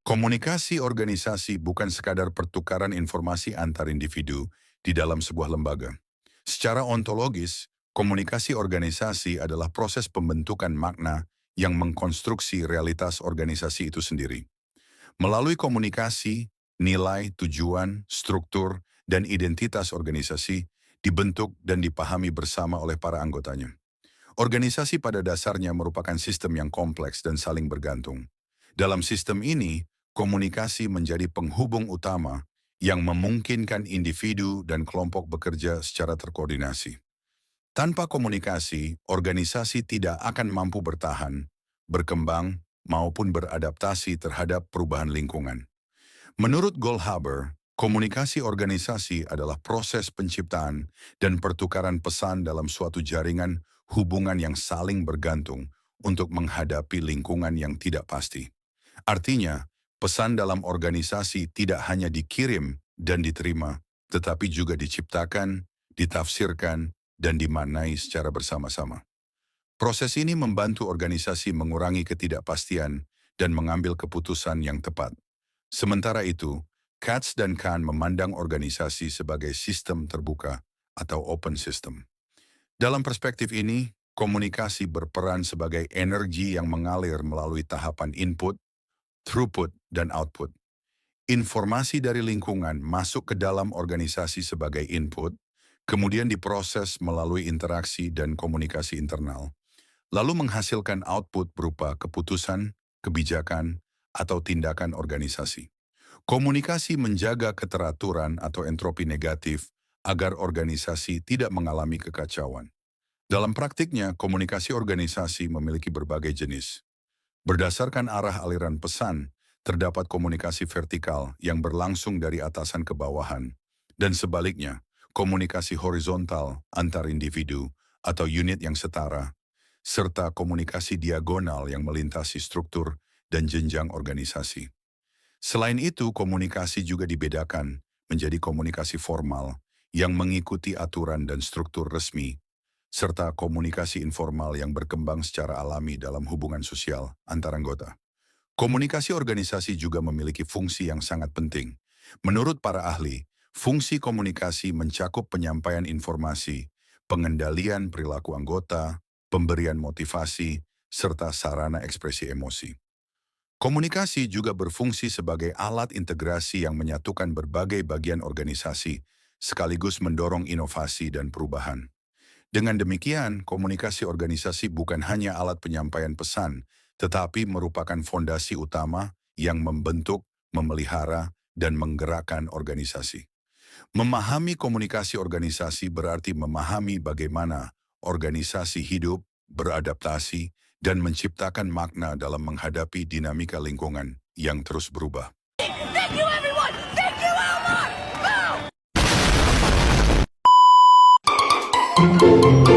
Komunikasi organisasi bukan sekadar pertukaran informasi antar individu di dalam sebuah lembaga. Secara ontologis, komunikasi organisasi adalah proses pembentukan makna yang mengkonstruksi realitas organisasi itu sendiri. Melalui komunikasi, nilai, tujuan, struktur, dan identitas organisasi dibentuk dan dipahami bersama oleh para anggotanya. Organisasi pada dasarnya merupakan sistem yang kompleks dan saling bergantung. Dalam sistem ini, komunikasi menjadi penghubung utama yang memungkinkan individu dan kelompok bekerja secara terkoordinasi. Tanpa komunikasi, organisasi tidak akan mampu bertahan, berkembang, maupun beradaptasi terhadap perubahan lingkungan. Menurut Goldhaber, komunikasi organisasi adalah proses penciptaan dan pertukaran pesan dalam suatu jaringan hubungan yang saling bergantung untuk menghadapi lingkungan yang tidak pasti. Artinya, pesan dalam organisasi tidak hanya dikirim dan diterima, tetapi juga diciptakan, ditafsirkan, dan dimaknai secara bersama-sama. Proses ini membantu organisasi mengurangi ketidakpastian dan mengambil keputusan yang tepat. Sementara itu, Katz dan Kahn memandang organisasi sebagai sistem terbuka atau open system. Dalam perspektif ini, komunikasi berperan sebagai energi yang mengalir melalui tahapan input, throughput, dan output. Informasi dari lingkungan masuk ke dalam organisasi sebagai input, kemudian diproses melalui interaksi dan komunikasi internal, lalu menghasilkan output berupa keputusan, kebijakan, atau tindakan organisasi. Komunikasi menjaga keteraturan atau entropi negatif agar organisasi tidak mengalami kekacauan. Dalam praktiknya, komunikasi organisasi memiliki berbagai jenis. Berdasarkan arah aliran pesan, terdapat komunikasi vertikal yang berlangsung dari atasan ke bawahan, dan sebaliknya, komunikasi horizontal antar individu atau unit yang setara, serta komunikasi diagonal yang melintasi struktur dan jenjang organisasi. Selain itu, komunikasi juga dibedakan menjadi komunikasi formal yang mengikuti aturan dan struktur resmi, serta komunikasi informal yang berkembang secara alami dalam hubungan sosial antar anggota. Komunikasi organisasi juga memiliki fungsi yang sangat penting. Menurut para ahli, fungsi komunikasi mencakup penyampaian informasi, pengendalian perilaku anggota, pemberian motivasi, serta sarana ekspresi emosi. Komunikasi juga berfungsi sebagai alat integrasi yang menyatukan berbagai bagian organisasi, sekaligus mendorong inovasi dan perubahan. Dengan demikian, komunikasi organisasi bukan hanya alat penyampaian pesan, tetapi merupakan fondasi utama yang membentuk, memelihara, dan menggerakkan organisasi. Memahami komunikasi organisasi berarti memahami bagaimana organisasi hidup, beradaptasi, dan menciptakan makna dalam menghadapi dinamika lingkungan yang terus berubah. Thank you, everyone! Thank you, Elmore! Boom!